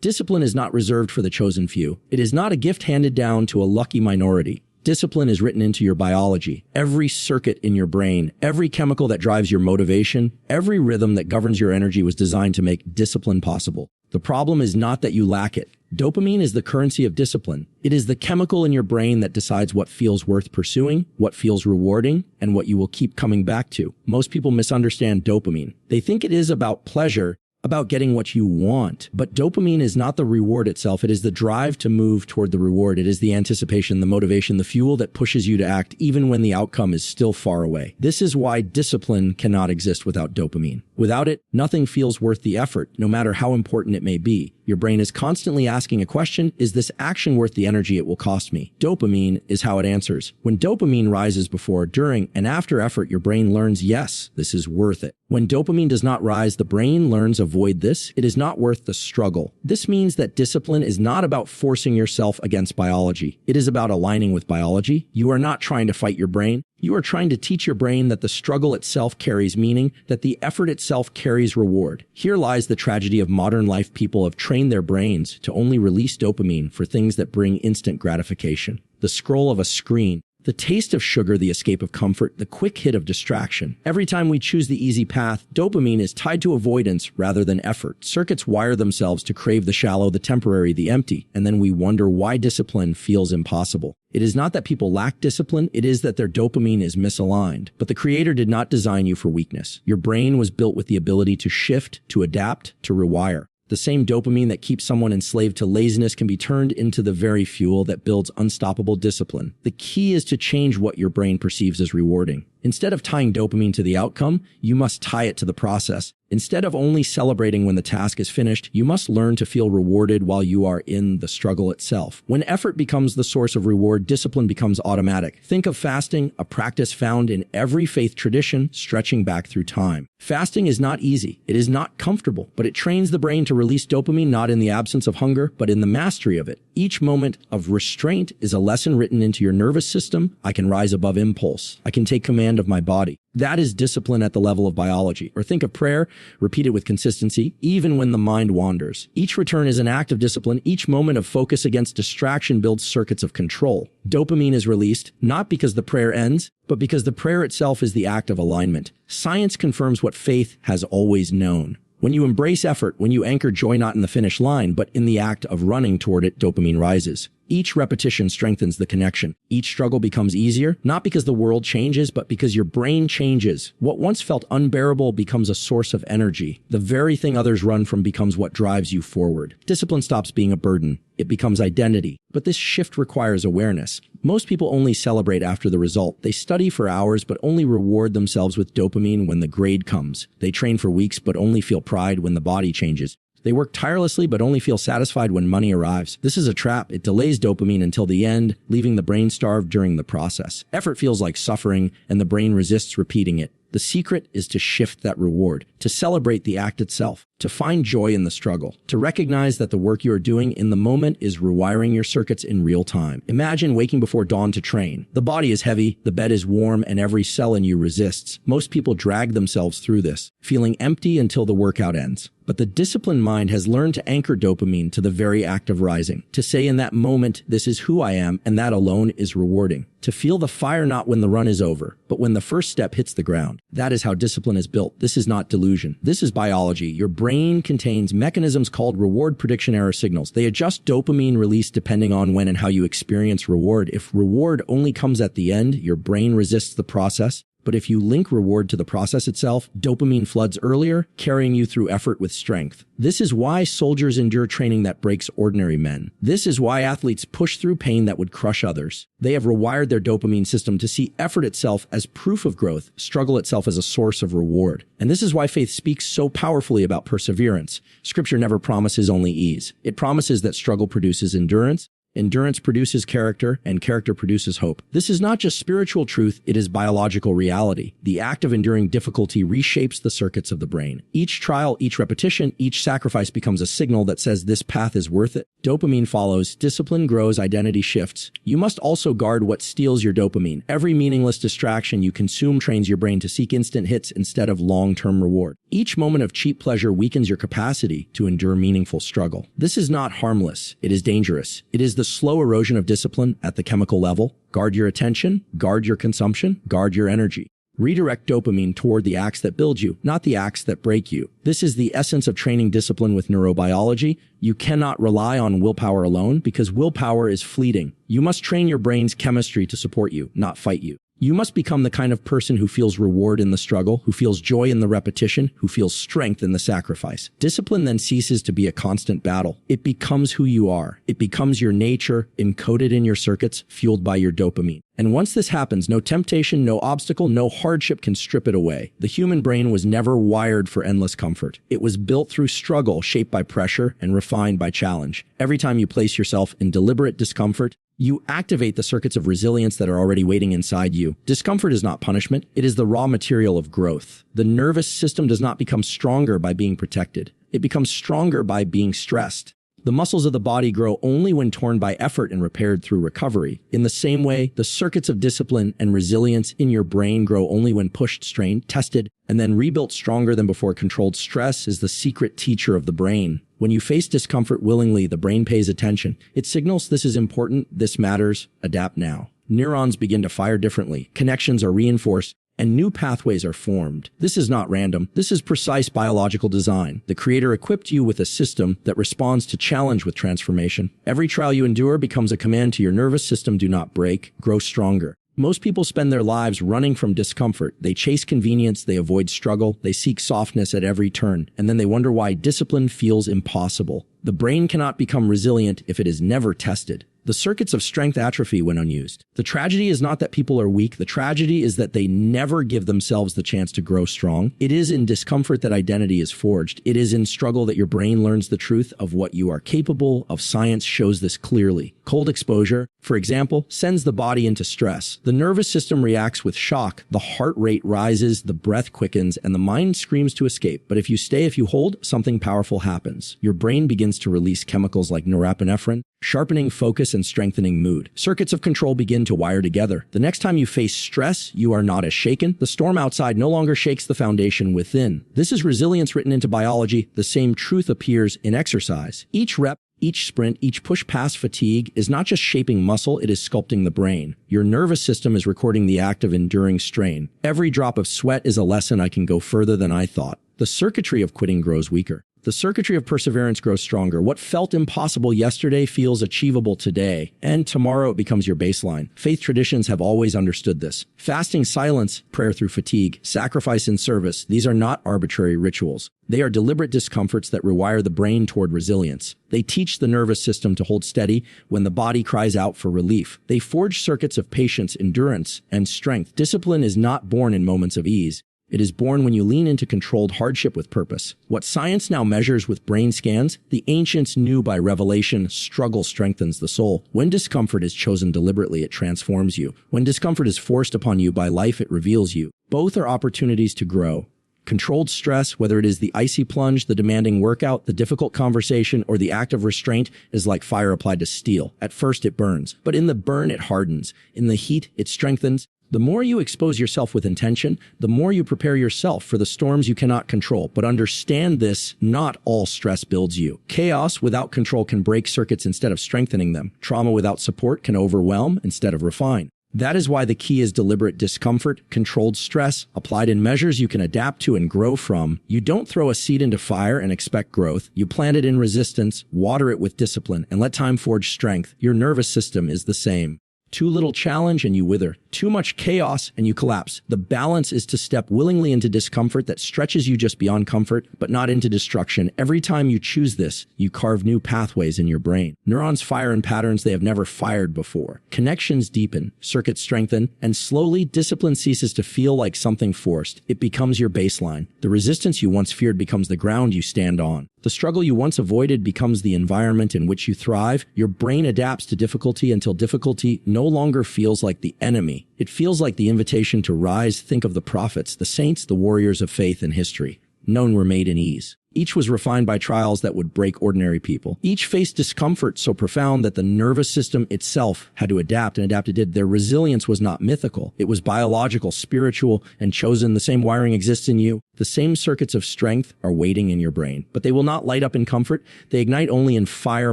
Discipline is not reserved for the chosen few. It is not a gift handed down to a lucky minority. Discipline is written into your biology. Every circuit in your brain, every chemical that drives your motivation, every rhythm that governs your energy was designed to make discipline possible. The problem is not that you lack it. Dopamine is the currency of discipline. It is the chemical in your brain that decides what feels worth pursuing, what feels rewarding, and what you will keep coming back to. Most people misunderstand dopamine. They think it is about pleasure, about getting what you want. But dopamine is not the reward itself. It is the drive to move toward the reward. It is the anticipation, the motivation, the fuel that pushes you to act even when the outcome is still far away. This is why discipline cannot exist without dopamine. Without it, nothing feels worth the effort, no matter how important it may be. Your brain is constantly asking a question, is this action worth the energy it will cost me? Dopamine is how it answers. When dopamine rises before, during, and after effort, your brain learns, yes, this is worth it. When dopamine does not rise, the brain learns, avoid this. It is not worth the struggle. This means that discipline is not about forcing yourself against biology. It is about aligning with biology. You are not trying to fight your brain. You are trying to teach your brain that the struggle itself carries meaning, that the effort itself carries reward. Here lies the tragedy of modern life. People have trained their brains to only release dopamine for things that bring instant gratification. The scroll of a screen, the taste of sugar, the escape of comfort, the quick hit of distraction. Every time we choose the easy path, dopamine is tied to avoidance rather than effort. Circuits wire themselves to crave the shallow, the temporary, the empty, and then we wonder why discipline feels impossible. It is not that people lack discipline, it is that their dopamine is misaligned. But the Creator did not design you for weakness. Your brain was built with the ability to shift, to adapt, to rewire. The same dopamine that keeps someone enslaved to laziness can be turned into the very fuel that builds unstoppable discipline. The key is to change what your brain perceives as rewarding. Instead of tying dopamine to the outcome, you must tie it to the process. Instead of only celebrating when the task is finished, you must learn to feel rewarded while you are in the struggle itself. When effort becomes the source of reward, discipline becomes automatic. Think of fasting, a practice found in every faith tradition, stretching back through time. Fasting is not easy. It is not comfortable, but it trains the brain to release dopamine not in the absence of hunger, but in the mastery of it. Each moment of restraint is a lesson written into your nervous system. I can rise above impulse. I can take command of my body. That is discipline at the level of biology. Or think of prayer, repeated with consistency, even when the mind wanders. Each return is an act of discipline. Each moment of focus against distraction builds circuits of control. Dopamine is released, not because the prayer ends, but because the prayer itself is the act of alignment. Science confirms what faith has always known. When you embrace effort, when you anchor joy not in the finish line, but in the act of running toward it, dopamine rises. Each repetition strengthens the connection. Each struggle becomes easier, not because the world changes, but because your brain changes. What once felt unbearable becomes a source of energy. The very thing others run from becomes what drives you forward. Discipline stops being a burden. It becomes identity. But this shift requires awareness. Most people only celebrate after the result. They study for hours, but only reward themselves with dopamine when the grade comes. They train for weeks, but only feel pride when the body changes. They work tirelessly but only feel satisfied when money arrives. This is a trap. It delays dopamine until the end, leaving the brain starved during the process. Effort feels like suffering, and the brain resists repeating it. The secret is to shift that reward, to celebrate the act itself, to find joy in the struggle, to recognize that the work you are doing in the moment is rewiring your circuits in real time. Imagine waking before dawn to train. The body is heavy, the bed is warm, and every cell in you resists. Most people drag themselves through this, feeling empty until the workout ends. But the disciplined mind has learned to anchor dopamine to the very act of rising, to say in that moment, this is who I am, and that alone is rewarding. To feel the fire not when the run is over, but when the first step hits the ground. That is how discipline is built. This is not delusion. This is biology. Your brain contains mechanisms called reward prediction error signals. They adjust dopamine release depending on when and how you experience reward. If reward only comes at the end, your brain resists the process. But if you link reward to the process itself, dopamine floods earlier, carrying you through effort with strength. This is why soldiers endure training that breaks ordinary men. This is why athletes push through pain that would crush others. They have rewired their dopamine system to see effort itself as proof of growth, struggle itself as a source of reward. And this is why faith speaks so powerfully about perseverance. Scripture never promises only ease. It promises that struggle produces endurance, Endurance produces character, and character produces hope. This is not just spiritual truth, it is biological reality. The act of enduring difficulty reshapes the circuits of the brain. Each trial, each repetition, each sacrifice becomes a signal that says this path is worth it. Dopamine follows, discipline grows, identity shifts. You must also guard what steals your dopamine. Every meaningless distraction you consume trains your brain to seek instant hits instead of long-term reward. Each moment of cheap pleasure weakens your capacity to endure meaningful struggle. This is not harmless. It is dangerous. It is the slow erosion of discipline at the chemical level. Guard your attention, guard your consumption, guard your energy. Redirect dopamine toward the acts that build you, not the acts that break you. This is the essence of training discipline with neurobiology. You cannot rely on willpower alone because willpower is fleeting. You must train your brain's chemistry to support you, not fight you. You must become the kind of person who feels reward in the struggle, who feels joy in the repetition, who feels strength in the sacrifice. Discipline then ceases to be a constant battle. It becomes who you are. It becomes your nature, encoded in your circuits, fueled by your dopamine. And once this happens, no temptation, no obstacle, no hardship can strip it away. The human brain was never wired for endless comfort. It was built through struggle, shaped by pressure, and refined by challenge. Every time you place yourself in deliberate discomfort, you activate the circuits of resilience that are already waiting inside you. Discomfort is not punishment. It is the raw material of growth. The nervous system does not become stronger by being protected. It becomes stronger by being stressed. The muscles of the body grow only when torn by effort and repaired through recovery. In the same way, the circuits of discipline and resilience in your brain grow only when pushed, strained, tested, and then rebuilt stronger than before. Controlled stress is the secret teacher of the brain. When you face discomfort willingly, the brain pays attention. It signals this is important, this matters, adapt now. Neurons begin to fire differently, connections are reinforced, and new pathways are formed. This is not random. This is precise biological design. The Creator equipped you with a system that responds to challenge with transformation. Every trial you endure becomes a command to your nervous system: do not break, grow stronger. Most people spend their lives running from discomfort. They chase convenience, they avoid struggle, they seek softness at every turn, and then they wonder why discipline feels impossible. The brain cannot become resilient if it is never tested. The circuits of strength atrophy when unused. The tragedy is not that people are weak. The tragedy is that they never give themselves the chance to grow strong. It is in discomfort that identity is forged. It is in struggle that your brain learns the truth of what you are capable of. Science shows this clearly. Cold exposure, for example, sends the body into stress. The nervous system reacts with shock. The heart rate rises, the breath quickens, and the mind screams to escape. But if you stay, if you hold, something powerful happens. Your brain begins to release chemicals like norepinephrine, sharpening focus and strengthening mood. Circuits of control begin to wire together. The next time you face stress, you are not as shaken. The storm outside no longer shakes the foundation within. This is resilience written into biology. The same truth appears in exercise. Each rep, each sprint, each push past fatigue is not just shaping muscle, it is sculpting the brain. Your nervous system is recording the act of enduring strain. Every drop of sweat is a lesson: I can go further than I thought. The circuitry of quitting grows weaker. The circuitry of perseverance grows stronger. What felt impossible yesterday feels achievable today, and tomorrow it becomes your baseline. Faith traditions have always understood this. Fasting, silence, prayer through fatigue, sacrifice in service, these are not arbitrary rituals. They are deliberate discomforts that rewire the brain toward resilience. They teach the nervous system to hold steady when the body cries out for relief. They forge circuits of patience, endurance, and strength. Discipline is not born in moments of ease. It is born when you lean into controlled hardship with purpose. What science now measures with brain scans, the ancients knew by revelation: struggle strengthens the soul. When discomfort is chosen deliberately, it transforms you. When discomfort is forced upon you by life, it reveals you. Both are opportunities to grow. Controlled stress, whether it is the icy plunge, the demanding workout, the difficult conversation, or the act of restraint, is like fire applied to steel. At first it burns, but in the burn it hardens. In the heat it strengthens. The more you expose yourself with intention, the more you prepare yourself for the storms you cannot control. But understand this: not all stress builds you. Chaos without control can break circuits instead of strengthening them. Trauma without support can overwhelm instead of refine. That is why the key is deliberate discomfort, controlled stress, applied in measures you can adapt to and grow from. You don't throw a seed into fire and expect growth. You plant it in resistance, water it with discipline, and let time forge strength. Your nervous system is the same. Too little challenge and you wither. Too much chaos and you collapse. The balance is to step willingly into discomfort that stretches you just beyond comfort, but not into destruction. Every time you choose this, you carve new pathways in your brain. Neurons fire in patterns they have never fired before. Connections deepen, circuits strengthen, and slowly discipline ceases to feel like something forced. It becomes your baseline. The resistance you once feared becomes the ground you stand on. The struggle you once avoided becomes the environment in which you thrive. Your brain adapts to difficulty until difficulty no longer feels like the enemy. It feels like the invitation to rise. Think of the prophets, the saints, the warriors of faith in history. None were made in ease. Each was refined by trials that would break ordinary people. Each faced discomfort so profound that the nervous system itself had to adapt, and adapt it did. Their resilience was not mythical. It was biological, spiritual, and chosen. The same wiring exists in you. The same circuits of strength are waiting in your brain. But they will not light up in comfort. They ignite only in fire.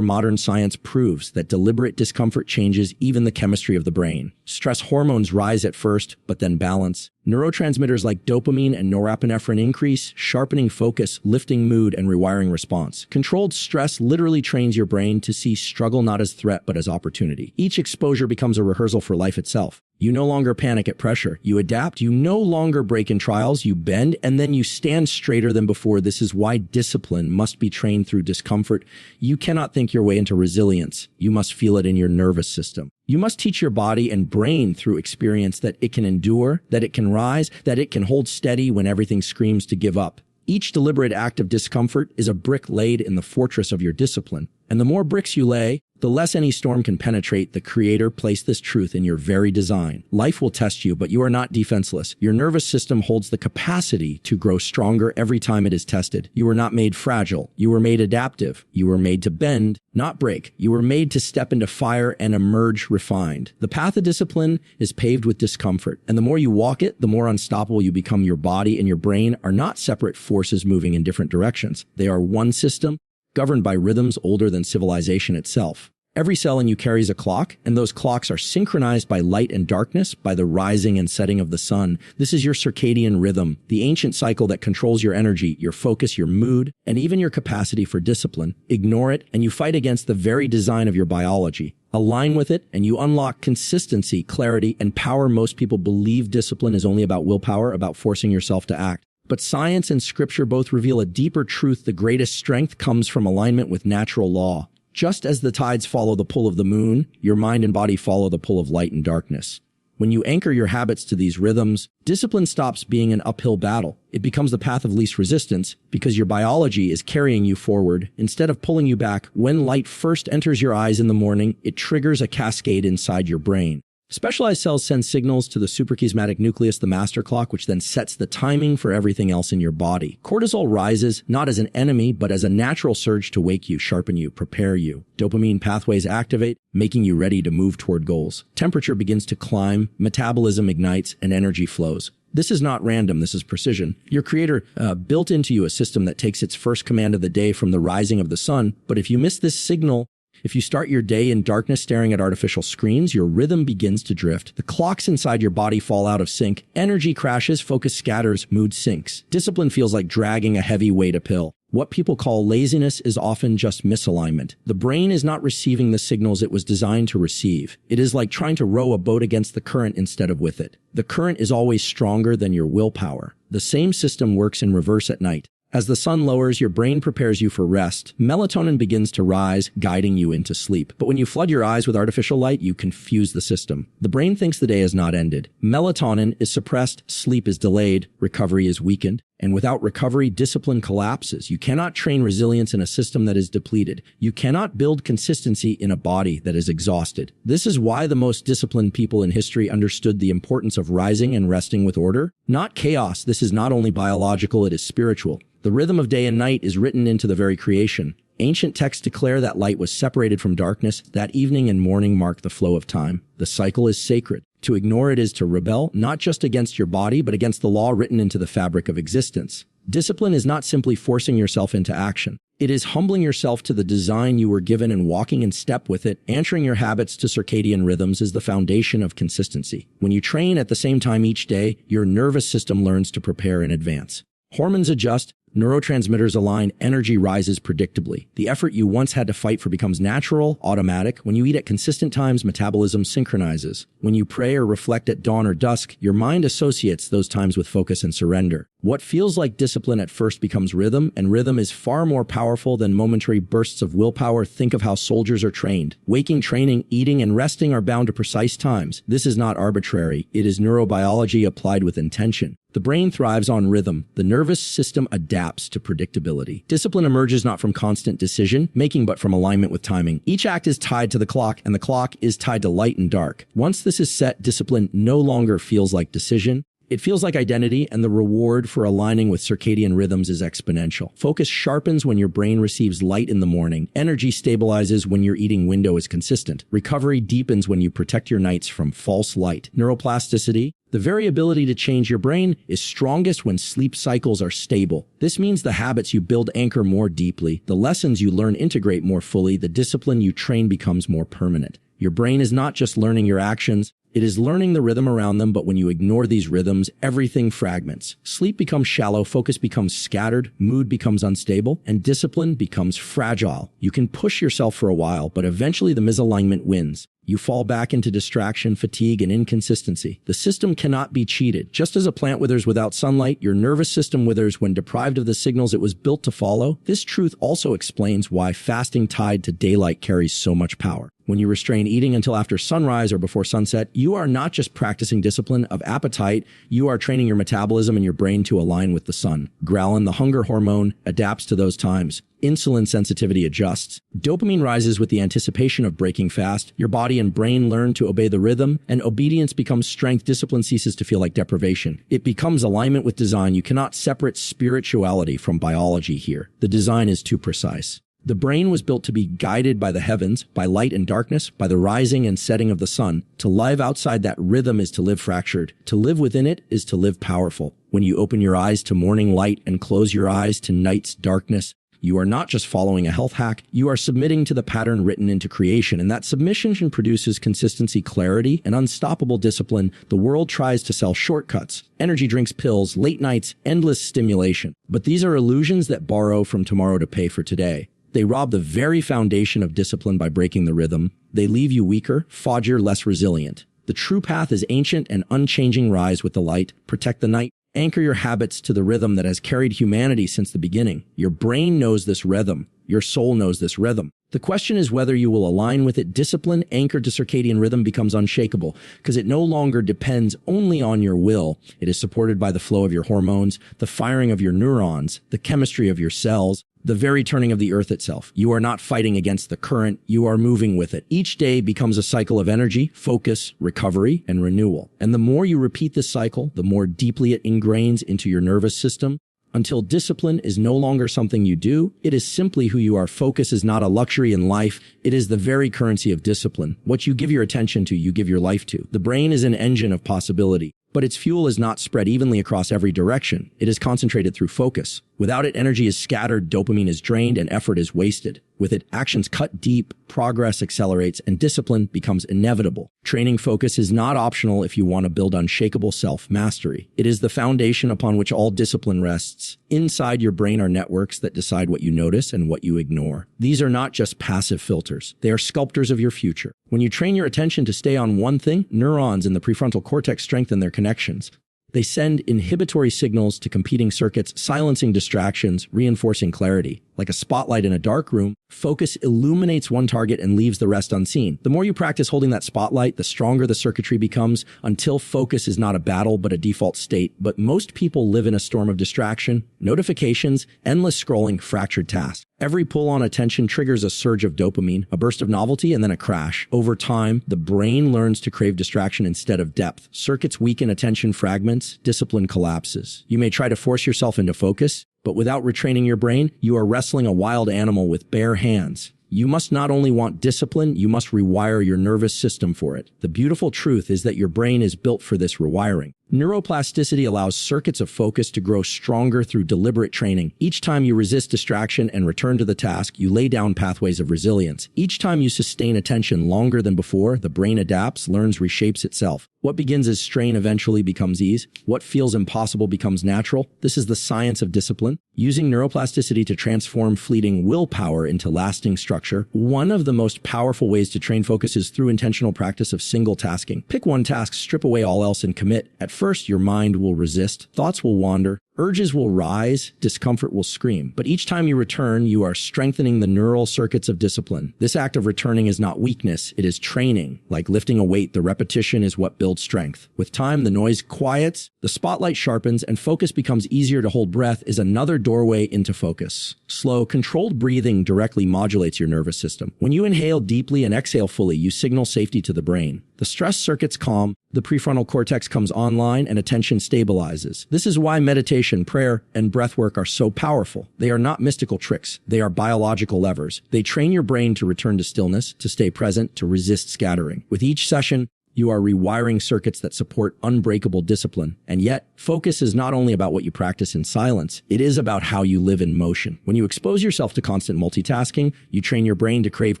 Modern science proves that deliberate discomfort changes even the chemistry of the brain. Stress hormones rise at first, but then balance. Neurotransmitters like dopamine and norepinephrine increase, sharpening focus, lifting mood, and rewiring response. Controlled stress literally trains your brain to see struggle not as threat but as opportunity. Each exposure becomes a rehearsal for life itself. You no longer panic at pressure. You adapt. You no longer break in trials. You bend, and then you stand straighter than before. This is why discipline must be trained through discomfort. You cannot think your way into resilience. You must feel it in your nervous system. You must teach your body and brain through experience that it can endure, that it can rise, that it can hold steady when everything screams to give up. Each deliberate act of discomfort is a brick laid in the fortress of your discipline. And the more bricks you lay, the less any storm can penetrate. The Creator placed this truth in your very design. Life will test you, but you are not defenseless. Your nervous system holds the capacity to grow stronger every time it is tested. You were not made fragile. You were made adaptive. You were made to bend, not break. You were made to step into fire and emerge refined. The path of discipline is paved with discomfort, and the more you walk it, the more unstoppable you become. Your body and your brain are not separate forces moving in different directions. They are one system, governed by rhythms older than civilization itself. Every cell in you carries a clock, and those clocks are synchronized by light and darkness, by the rising and setting of the sun. This is your circadian rhythm, the ancient cycle that controls your energy, your focus, your mood, and even your capacity for discipline. Ignore it, and you fight against the very design of your biology. Align with it, and you unlock consistency, clarity, and power. Most people believe discipline is only about willpower, about forcing yourself to act. But science and scripture both reveal a deeper truth. The greatest strength comes from alignment with natural law. Just as the tides follow the pull of the moon, your mind and body follow the pull of light and darkness. When you anchor your habits to these rhythms, discipline stops being an uphill battle. It becomes the path of least resistance because your biology is carrying you forward instead of pulling you back. When light first enters your eyes in the morning, it triggers a cascade inside your brain. Specialized cells send signals to the suprachiasmatic nucleus, the master clock, which then sets the timing for everything else in your body. Cortisol rises not as an enemy, but as a natural surge to wake you, sharpen you, prepare you. Dopamine pathways activate, making you ready to move toward goals. Temperature begins to climb, metabolism ignites, and energy flows. This is not random, this is precision. Your Creator built into you a system that takes its first command of the day from the rising of the sun, but if you miss this signal, if you start your day in darkness staring at artificial screens, your rhythm begins to drift. The clocks inside your body fall out of sync. Energy crashes, focus scatters, mood sinks. Discipline feels like dragging a heavy weight uphill. What people call laziness is often just misalignment. The brain is not receiving the signals it was designed to receive. It is like trying to row a boat against the current instead of with it. The current is always stronger than your willpower. The same system works in reverse at night. As the sun lowers, your brain prepares you for rest. Melatonin begins to rise, guiding you into sleep. But when you flood your eyes with artificial light, you confuse the system. The brain thinks the day has not ended. Melatonin is suppressed, sleep is delayed, recovery is weakened. And without recovery, discipline collapses. You cannot train resilience in a system that is depleted. You cannot build consistency in a body that is exhausted. This is why the most disciplined people in history understood the importance of rising and resting with order. Not chaos. This is not only biological, it is spiritual. The rhythm of day and night is written into the very creation. Ancient texts declare that light was separated from darkness, that evening and morning mark the flow of time. The cycle is sacred. To ignore it is to rebel, not just against your body, but against the law written into the fabric of existence. Discipline is not simply forcing yourself into action. It is humbling yourself to the design you were given and walking in step with it. Anchoring your habits to circadian rhythms is the foundation of consistency. When you train at the same time each day, your nervous system learns to prepare in advance. Hormones adjust, neurotransmitters align, energy rises predictably. The effort you once had to fight for becomes natural, automatic. When you eat at consistent times, metabolism synchronizes. When you pray or reflect at dawn or dusk, your mind associates those times with focus and surrender. What feels like discipline at first becomes rhythm, and rhythm is far more powerful than momentary bursts of willpower. Think of how soldiers are trained. Waking, training, eating, and resting are bound to precise times. This is not arbitrary. It is neurobiology applied with intention. The brain thrives on rhythm. The nervous system adapts to predictability. Discipline emerges not from constant decision making, but from alignment with timing. Each act is tied to the clock, and the clock is tied to light and dark. Once this is set, discipline no longer feels like decision. It feels like identity, and the reward for aligning with circadian rhythms is exponential. Focus sharpens when your brain receives light in the morning. Energy stabilizes when your eating window is consistent. Recovery deepens when you protect your nights from false light. Neuroplasticity, the very ability to change your brain, is strongest when sleep cycles are stable. This means the habits you build anchor more deeply. The lessons you learn integrate more fully. The discipline you train becomes more permanent. Your brain is not just learning your actions, it is learning the rhythm around them, but when you ignore these rhythms, everything fragments. Sleep becomes shallow, focus becomes scattered, mood becomes unstable, and discipline becomes fragile. You can push yourself for a while, but eventually the misalignment wins. You fall back into distraction, fatigue, and inconsistency. The system cannot be cheated. Just as a plant withers without sunlight, your nervous system withers when deprived of the signals it was built to follow. This truth also explains why fasting tied to daylight carries so much power. When you restrain eating until after sunrise or before sunset, you are not just practicing discipline of appetite, you are training your metabolism and your brain to align with the sun. Ghrelin, the hunger hormone, adapts to those times. Insulin sensitivity adjusts. Dopamine rises with the anticipation of breaking fast. Your body and brain learn to obey the rhythm, and obedience becomes strength. Discipline ceases to feel like deprivation. It becomes alignment with design. You cannot separate spirituality from biology here. The design is too precise. The brain was built to be guided by the heavens, by light and darkness, by the rising and setting of the sun. To live outside that rhythm is to live fractured. To live within it is to live powerful. When you open your eyes to morning light and close your eyes to night's darkness, you are not just following a health hack, you are submitting to the pattern written into creation, and that submission produces consistency, clarity, and unstoppable discipline. The world tries to sell shortcuts, energy drinks, pills, late nights, endless stimulation. But these are illusions that borrow from tomorrow to pay for today. They rob the very foundation of discipline by breaking the rhythm. They leave you weaker, foggier, less resilient. The true path is ancient and unchanging. Rise with the light, protect the night, anchor your habits to the rhythm that has carried humanity since the beginning. Your brain knows this rhythm. Your soul knows this rhythm. The question is whether you will align with it. Discipline anchored to circadian rhythm becomes unshakable because it no longer depends only on your will. It is supported by the flow of your hormones, the firing of your neurons, the chemistry of your cells, the very turning of the earth itself. You are not fighting against the current, you are moving with it. Each day becomes a cycle of energy, focus, recovery, and renewal. And the more you repeat this cycle, the more deeply it ingrains into your nervous system, until discipline is no longer something you do. It is simply who you are. Focus is not a luxury in life. It is the very currency of discipline. What you give your attention to, you give your life to. The brain is an engine of possibility, but its fuel is not spread evenly across every direction. It is concentrated through focus. Without it, energy is scattered, dopamine is drained, and effort is wasted. With it, actions cut deep, progress accelerates, and discipline becomes inevitable. Training focus is not optional if you want to build unshakable self-mastery. It is the foundation upon which all discipline rests. Inside your brain are networks that decide what you notice and what you ignore. These are not just passive filters. They are sculptors of your future. When you train your attention to stay on one thing, neurons in the prefrontal cortex strengthen their connections. They send inhibitory signals to competing circuits, silencing distractions, reinforcing clarity. Like a spotlight in a dark room, focus illuminates one target and leaves the rest unseen. The more you practice holding that spotlight, the stronger the circuitry becomes, until focus is not a battle but a default state. But most people live in a storm of distraction, notifications, endless scrolling, fractured tasks. Every pull on attention triggers a surge of dopamine, a burst of novelty, and then a crash. Over time, the brain learns to crave distraction instead of depth. Circuits weaken, attention fragments, discipline collapses. You may try to force yourself into focus, but without retraining your brain, you are wrestling a wild animal with bare hands. You must not only want discipline, you must rewire your nervous system for it. The beautiful truth is that your brain is built for this rewiring. Neuroplasticity allows circuits of focus to grow stronger through deliberate training. Each time you resist distraction and return to the task, you lay down pathways of resilience. Each time you sustain attention longer than before, the brain adapts, learns, reshapes itself. What begins as strain eventually becomes ease. What feels impossible becomes natural. This is the science of discipline, using neuroplasticity to transform fleeting willpower into lasting structure. One of the most powerful ways to train focus is through intentional practice of single tasking. Pick one task, strip away all else, and commit. At first, your mind will resist, thoughts will wander, Urges will rise, discomfort will scream, but each time you return, you are strengthening the neural circuits of discipline. This act of returning is not weakness, it is training. Like lifting a weight, the repetition is what builds strength. With time, the noise quiets, the spotlight sharpens, and focus becomes easier to hold. Breath is another doorway into focus. Slow, controlled breathing directly modulates your nervous system. When you inhale deeply and exhale fully, you signal safety to the brain. The stress circuits calm, the prefrontal cortex comes online, and attention stabilizes. This is why meditation, prayer, and breath work are so powerful. They are not mystical tricks. They are biological levers. They train your brain to return to stillness, to stay present, to resist scattering. With each session, you are rewiring circuits that support unbreakable discipline. And yet, focus is not only about what you practice in silence, it is about how you live in motion. When you expose yourself to constant multitasking, you train your brain to crave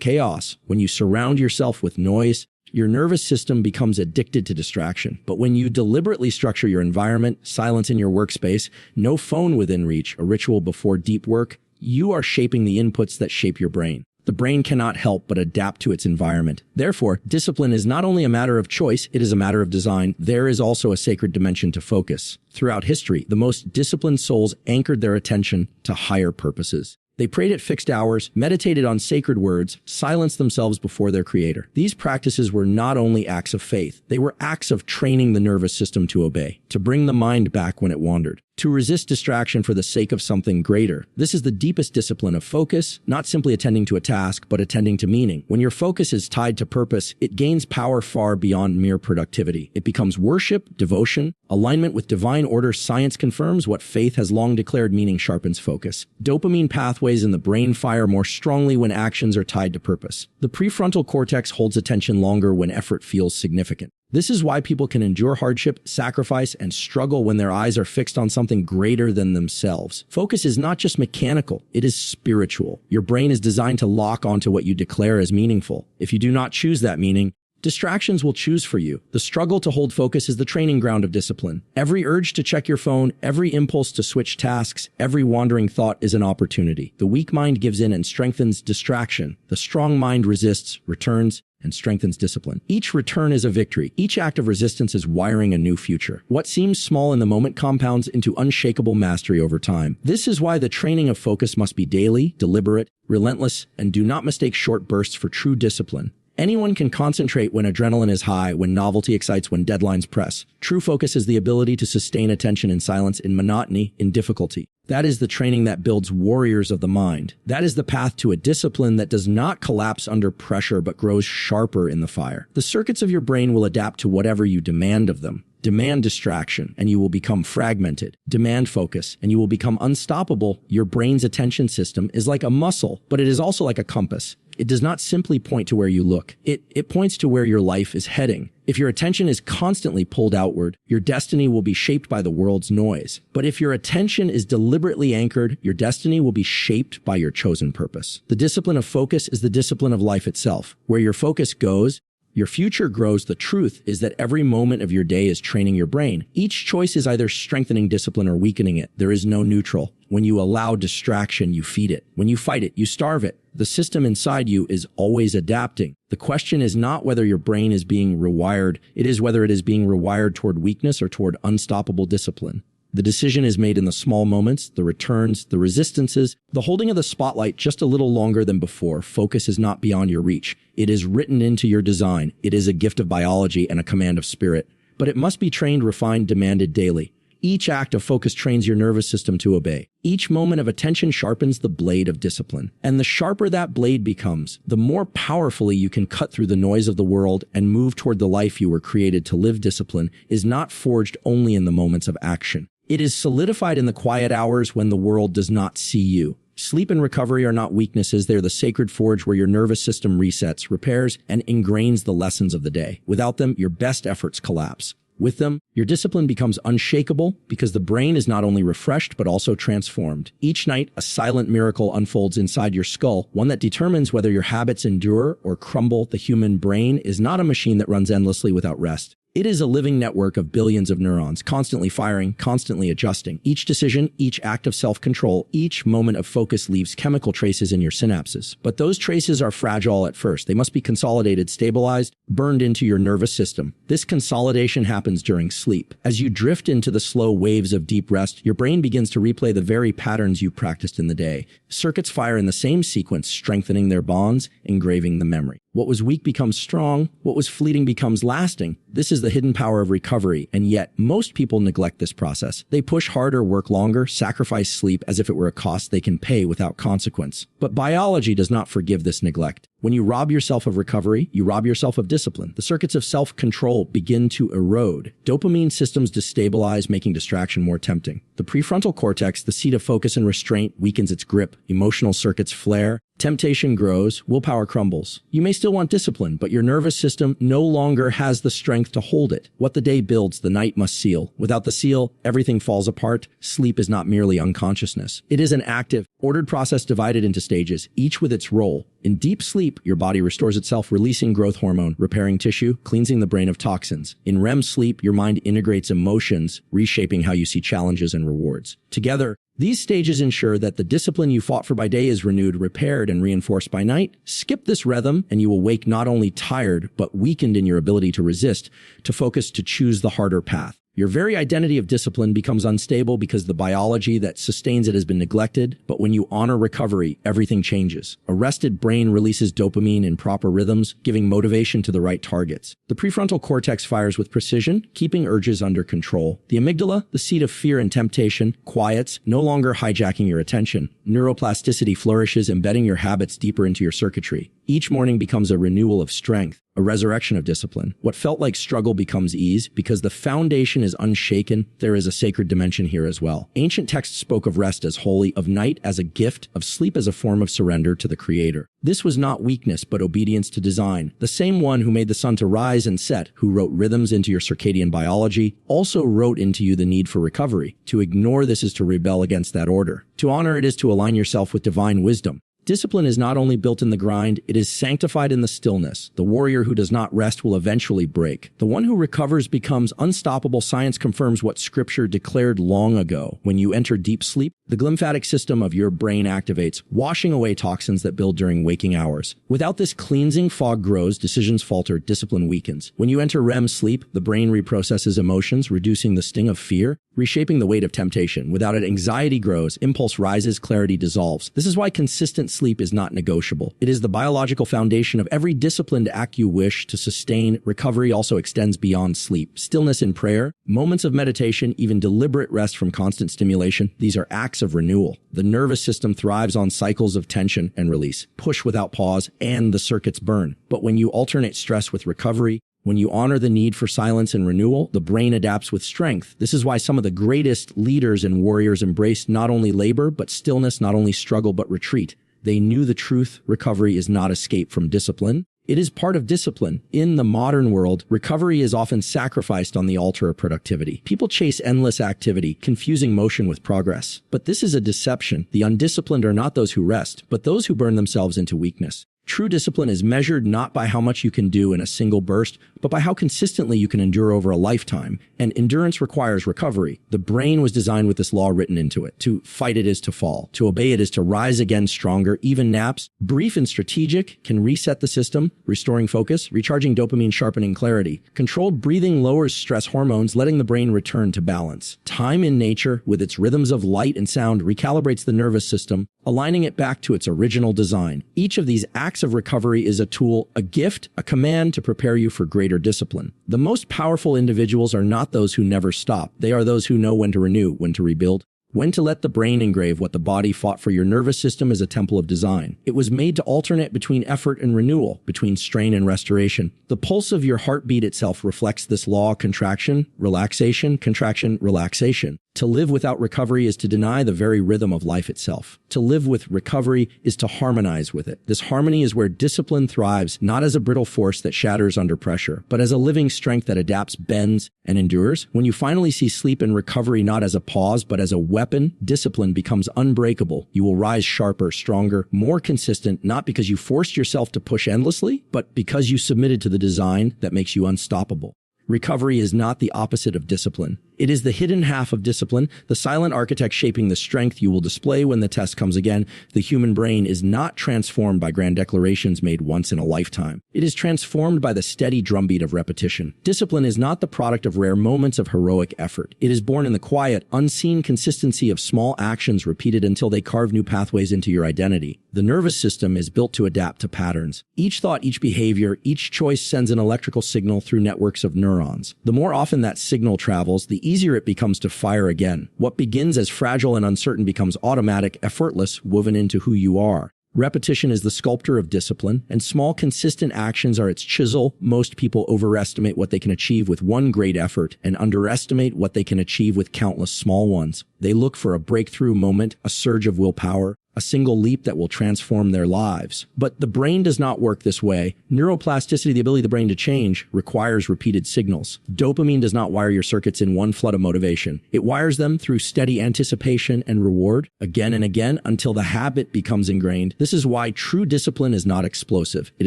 chaos. When you surround yourself with noise, your nervous system becomes addicted to distraction. But when you deliberately structure your environment, silence in your workspace, no phone within reach, a ritual before deep work, you are shaping the inputs that shape your brain. The brain cannot help but adapt to its environment. Therefore, discipline is not only a matter of choice, it is a matter of design. There is also a sacred dimension to focus. Throughout history, the most disciplined souls anchored their attention to higher purposes. They prayed at fixed hours, meditated on sacred words, silenced themselves before their creator. These practices were not only acts of faith, they were acts of training the nervous system to obey, to bring the mind back when it wandered, to resist distraction for the sake of something greater. This is the deepest discipline of focus, not simply attending to a task, but attending to meaning. When your focus is tied to purpose, it gains power far beyond mere productivity. It becomes worship, devotion, alignment with divine order. Science confirms what faith has long declared: meaning sharpens focus. Dopamine pathways in the brain fire more strongly when actions are tied to purpose. The prefrontal cortex holds attention longer when effort feels significant. This is why people can endure hardship, sacrifice, and struggle when their eyes are fixed on something greater than themselves. Focus is not just mechanical, it is spiritual. Your brain is designed to lock onto what you declare as meaningful. If you do not choose that meaning, distractions will choose for you. The struggle to hold focus is the training ground of discipline. Every urge to check your phone, every impulse to switch tasks, every wandering thought is an opportunity. The weak mind gives in and strengthens distraction. The strong mind resists, returns, and strengthens discipline. Each return is a victory. Each act of resistance is wiring a new future. What seems small in the moment compounds into unshakable mastery over time. This is why the training of focus must be daily, deliberate, relentless, and do not mistake short bursts for true discipline. Anyone can concentrate when adrenaline is high, when novelty excites, when deadlines press. True focus is the ability to sustain attention in silence, in monotony, in difficulty. That is the training that builds warriors of the mind. That is the path to a discipline that does not collapse under pressure but grows sharper in the fire. The circuits of your brain will adapt to whatever you demand of them. Demand distraction, and you will become fragmented. Demand focus, and you will become unstoppable. Your brain's attention system is like a muscle, but it is also like a compass. It does not simply point to where you look. It points to where your life is heading. If your attention is constantly pulled outward, your destiny will be shaped by the world's noise. But if your attention is deliberately anchored, your destiny will be shaped by your chosen purpose. The discipline of focus is the discipline of life itself. Where your focus goes, your future grows. The truth is that every moment of your day is training your brain. Each choice is either strengthening discipline or weakening it. There is no neutral. When you allow distraction, you feed it. When you fight it, you starve it. The system inside you is always adapting. The question is not whether your brain is being rewired. It is whether it is being rewired toward weakness or toward unstoppable discipline. The decision is made in the small moments, the returns, the resistances, the holding of the spotlight just a little longer than before. Focus is not beyond your reach. It is written into your design. It is a gift of biology and a command of spirit. But it must be trained, refined, demanded daily. Each act of focus trains your nervous system to obey. Each moment of attention sharpens the blade of discipline. And the sharper that blade becomes, the more powerfully you can cut through the noise of the world and move toward the life you were created to live. Discipline is not forged only in the moments of action. It is solidified in the quiet hours when the world does not see you. Sleep and recovery are not weaknesses. They're the sacred forge where your nervous system resets, repairs, and ingrains the lessons of the day. Without them, your best efforts collapse. With them, your discipline becomes unshakable because the brain is not only refreshed but also transformed. Each night, a silent miracle unfolds inside your skull, one that determines whether your habits endure or crumble. The human brain is not a machine that runs endlessly without rest. It is a living network of billions of neurons, constantly firing, constantly adjusting. Each decision, each act of self-control, each moment of focus leaves chemical traces in your synapses. But those traces are fragile at first. They must be consolidated, stabilized, burned into your nervous system. This consolidation happens during sleep. As you drift into the slow waves of deep rest, your brain begins to replay the very patterns you practiced in the day. Circuits fire in the same sequence, strengthening their bonds, engraving the memory. What was weak becomes strong. What was fleeting becomes lasting. This is the hidden power of recovery, and yet most people neglect this process. They push harder, work longer, sacrifice sleep as if it were a cost they can pay without consequence. But biology does not forgive this neglect. When you rob yourself of recovery, you rob yourself of discipline. The circuits of self-control begin to erode. Dopamine systems destabilize, making distraction more tempting. The prefrontal cortex, the seat of focus and restraint, weakens its grip. Emotional circuits flare. Temptation grows, willpower crumbles. You may still want discipline, but your nervous system no longer has the strength to hold it. What the day builds, the night must seal. Without the seal, everything falls apart. Sleep is not merely unconsciousness. It is an active, ordered process divided into stages, each with its role. In deep sleep, your body restores itself, releasing growth hormone, repairing tissue, cleansing the brain of toxins. In REM sleep, your mind integrates emotions, reshaping how you see challenges and rewards. Together, these stages ensure that the discipline you fought for by day is renewed, repaired, and reinforced by night. Skip this rhythm, and you will wake not only tired, but weakened in your ability to resist, to focus, to choose the harder path. Your very identity of discipline becomes unstable because the biology that sustains it has been neglected. But when you honor recovery, everything changes. A rested brain releases dopamine in proper rhythms, giving motivation to the right targets. The prefrontal cortex fires with precision, keeping urges under control. The amygdala, the seat of fear and temptation, quiets, no longer hijacking your attention. Neuroplasticity flourishes, embedding your habits deeper into your circuitry. Each morning becomes a renewal of strength, a resurrection of discipline. What felt like struggle becomes ease because the foundation is unshaken. There is a sacred dimension here as well. Ancient texts spoke of rest as holy, of night as a gift, of sleep as a form of surrender to the Creator. This was not weakness, but obedience to design. The same one who made the sun to rise and set, who wrote rhythms into your circadian biology, also wrote into you the need for recovery. To ignore this is to rebel against that order. To honor it is to align yourself with divine wisdom. Discipline is not only built in the grind, it is sanctified in the stillness. The warrior who does not rest will eventually break. The one who recovers becomes unstoppable. Science confirms what Scripture declared long ago. When you enter deep sleep, the glymphatic system of your brain activates, washing away toxins that build during waking hours. Without this cleansing, fog grows, decisions falter, discipline weakens. When you enter REM sleep, the brain reprocesses emotions, reducing the sting of fear, reshaping the weight of temptation. Without it, anxiety grows, impulse rises, clarity dissolves. This is why consistent sleep is not negotiable. It is the biological foundation of every disciplined act you wish to sustain. Recovery also extends beyond sleep. Stillness in prayer, moments of meditation, even deliberate rest from constant stimulation. These are acts of renewal. The nervous system thrives on cycles of tension and release, push without pause, and the circuits burn. But when you alternate stress with recovery, when you honor the need for silence and renewal, the brain adapts with strength. This is why some of the greatest leaders and warriors embraced not only labor, but stillness, not only struggle, but retreat. They knew the truth. Recovery is not escape from discipline. It is part of discipline. In the modern world, recovery is often sacrificed on the altar of productivity. People chase endless activity, confusing motion with progress. But this is a deception. The undisciplined are not those who rest, but those who burn themselves into weakness. True discipline is measured not by how much you can do in a single burst, but by how consistently you can endure over a lifetime. And endurance requires recovery. The brain was designed with this law written into it. To fight it is to fall. To obey it is to rise again stronger. Even naps, brief and strategic, can reset the system, restoring focus, recharging dopamine, sharpening clarity. Controlled breathing lowers stress hormones, letting the brain return to balance. Time in nature, with its rhythms of light and sound, recalibrates the nervous system, aligning it back to its original design. Each of these acts of recovery is a tool, a gift, a command to prepare you for greater discipline. The most powerful individuals are not those who never stop. They are those who know when to renew, when to rebuild, when to let the brain engrave what the body fought for. Your nervous system is a temple of design. It was made to alternate between effort and renewal, between strain and restoration. The pulse of your heartbeat itself reflects this law: contraction, relaxation, contraction, relaxation. To live without recovery is to deny the very rhythm of life itself. To live with recovery is to harmonize with it. This harmony is where discipline thrives, not as a brittle force that shatters under pressure, but as a living strength that adapts, bends, and endures. When you finally see sleep and recovery not as a pause, but as a weapon, discipline becomes unbreakable. You will rise sharper, stronger, more consistent, not because you forced yourself to push endlessly, but because you submitted to the design that makes you unstoppable. Recovery is not the opposite of discipline. It is the hidden half of discipline, the silent architect shaping the strength you will display when the test comes again. The human brain is not transformed by grand declarations made once in a lifetime. It is transformed by the steady drumbeat of repetition. Discipline is not the product of rare moments of heroic effort. It is born in the quiet, unseen consistency of small actions repeated until they carve new pathways into your identity. The nervous system is built to adapt to patterns. Each thought, each behavior, each choice sends an electrical signal through networks of neurons. The more often that signal travels, the easier it becomes to fire again. What begins as fragile and uncertain becomes automatic, effortless, woven into who you are. Repetition is the sculptor of discipline, and small, consistent actions are its chisel. Most people overestimate what they can achieve with one great effort and underestimate what they can achieve with countless small ones. They look for a breakthrough moment, a surge of willpower, a single leap that will transform their lives. But the brain does not work this way. Neuroplasticity, the ability of the brain to change, requires repeated signals. Dopamine does not wire your circuits in one flood of motivation. It wires them through steady anticipation and reward, again and again, until the habit becomes ingrained. This is why true discipline is not explosive. It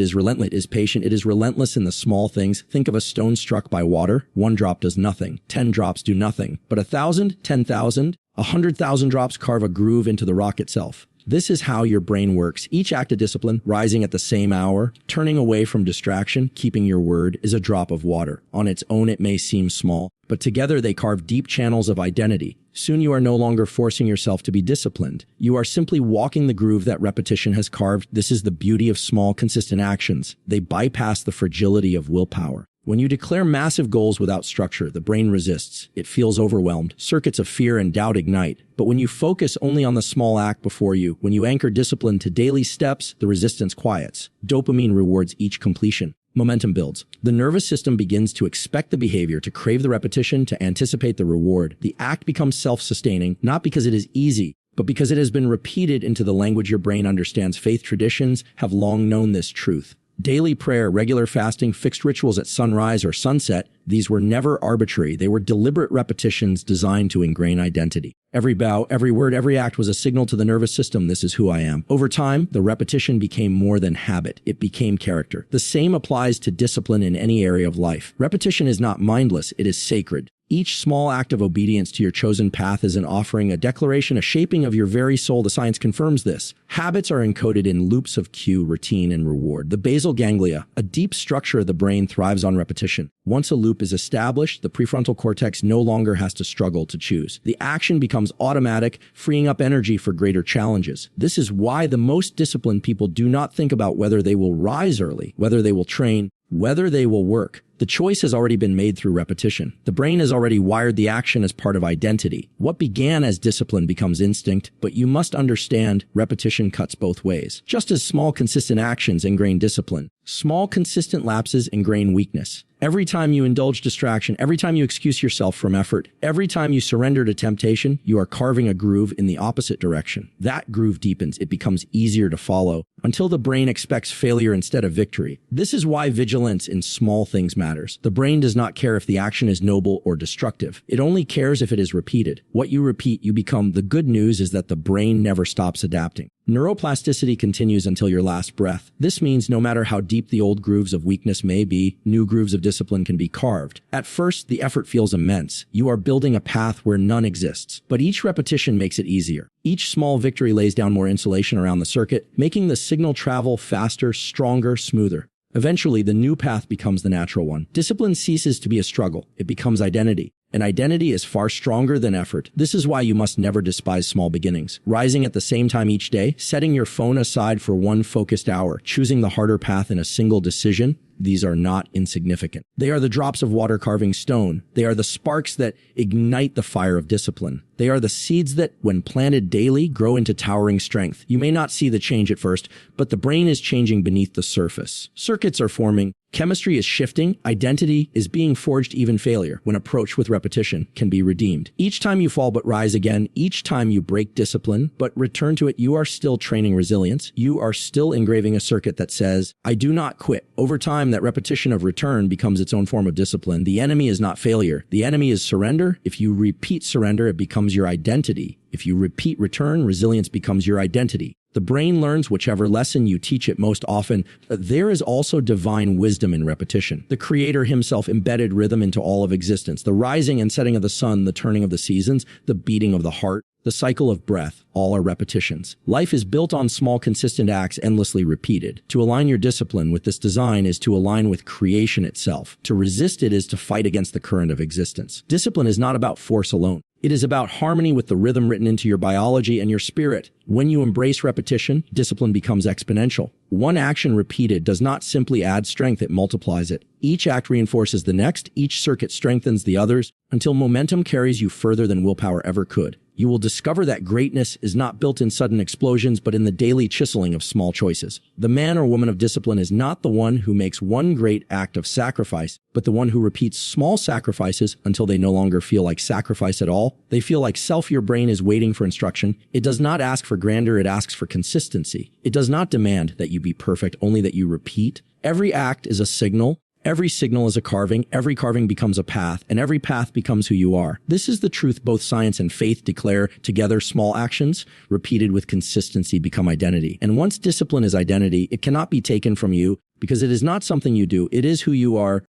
is relentless, it is patient, it is relentless in the small things. Think of a stone struck by water. 1 drop does nothing. 10 drops do nothing. But 1,000, 10,000, 100,000 drops carve a groove into the rock itself. This is how your brain works. Each act of discipline, rising at the same hour, turning away from distraction, keeping your word, is a drop of water. On its own, it may seem small, but together they carve deep channels of identity. Soon you are no longer forcing yourself to be disciplined. You are simply walking the groove that repetition has carved. This is the beauty of small, consistent actions. They bypass the fragility of willpower. When you declare massive goals without structure, the brain resists. It feels overwhelmed. Circuits of fear and doubt ignite. But when you focus only on the small act before you, when you anchor discipline to daily steps, the resistance quiets. Dopamine rewards each completion. Momentum builds. The nervous system begins to expect the behavior, to crave the repetition, to anticipate the reward. The act becomes self-sustaining, not because it is easy, but because it has been repeated into the language your brain understands. Faith traditions have long known this truth. Daily prayer, regular fasting, fixed rituals at sunrise or sunset, these were never arbitrary. They were deliberate repetitions designed to ingrain identity. Every bow, every word, every act was a signal to the nervous system, this is who I am. Over time, the repetition became more than habit. It became character. The same applies to discipline in any area of life. Repetition is not mindless, it is sacred. Each small act of obedience to your chosen path is an offering, a declaration, a shaping of your very soul. The science confirms this. Habits are encoded in loops of cue, routine, and reward. The basal ganglia, a deep structure of the brain, thrives on repetition. Once a loop is established, the prefrontal cortex no longer has to struggle to choose. The action becomes automatic, freeing up energy for greater challenges. This is why the most disciplined people do not think about whether they will rise early, whether they will train, whether they will work. The choice has already been made through repetition. The brain has already wired the action as part of identity. What began as discipline becomes instinct, but you must understand repetition cuts both ways. Just as small, consistent actions ingrain discipline, small, consistent lapses ingrain weakness. Every time you indulge distraction, every time you excuse yourself from effort, every time you surrender to temptation, you are carving a groove in the opposite direction. That groove deepens. It becomes easier to follow until the brain expects failure instead of victory. This is why vigilance in small things matters. The brain does not care if the action is noble or destructive. It only cares if it is repeated. What you repeat, you become. The good news is that the brain never stops adapting. Neuroplasticity continues until your last breath. This means no matter how deep the old grooves of weakness may be, new grooves of discipline can be carved. At first, the effort feels immense. You are building a path where none exists. But each repetition makes it easier. Each small victory lays down more insulation around the circuit, making the signal travel faster, stronger, smoother. Eventually, the new path becomes the natural one. Discipline ceases to be a struggle. It becomes identity. And identity is far stronger than effort. This is why you must never despise small beginnings. Rising at the same time each day, setting your phone aside for one focused hour, choosing the harder path in a single decision, these are not insignificant. They are the drops of water carving stone. They are the sparks that ignite the fire of discipline. They are the seeds that, when planted daily, grow into towering strength. You may not see the change at first, but the brain is changing beneath the surface. Circuits are forming. Chemistry is shifting. Identity is being forged. Even failure, when approached with repetition, can be redeemed. Each time you fall but rise again, each time you break discipline but return to it, you are still training resilience. You are still engraving a circuit that says, I do not quit. Over time, that repetition of return becomes its own form of discipline. The enemy is not failure. The enemy is surrender. If you repeat surrender, it becomes your identity. If you repeat return, resilience becomes your identity. The brain learns whichever lesson you teach it most often. There is also divine wisdom in repetition. The Creator himself embedded rhythm into all of existence. The rising and setting of the sun, the turning of the seasons, the beating of the heart, the cycle of breath, all are repetitions. Life is built on small, consistent acts endlessly repeated. To align your discipline with this design is to align with creation itself. To resist it is to fight against the current of existence. Discipline is not about force alone. It is about harmony with the rhythm written into your biology and your spirit. When you embrace repetition, discipline becomes exponential. One action repeated does not simply add strength, it multiplies it. Each act reinforces the next, each circuit strengthens the others, until momentum carries you further than willpower ever could. You will discover that greatness is not built in sudden explosions, but in the daily chiseling of small choices. The man or woman of discipline is not the one who makes one great act of sacrifice, but the one who repeats small sacrifices until they no longer feel like sacrifice at all. They feel like self. Your brain is waiting for instruction. It does not ask for grandeur, it asks for consistency. It does not demand that you be perfect, only that you repeat. Every act is a signal. Every signal is a carving, every carving becomes a path, and every path becomes who you are. This is the truth both science and faith declare together. Small actions, repeated with consistency, become identity. And once discipline is identity, it cannot be taken from you because it is not something you do, it is who you are.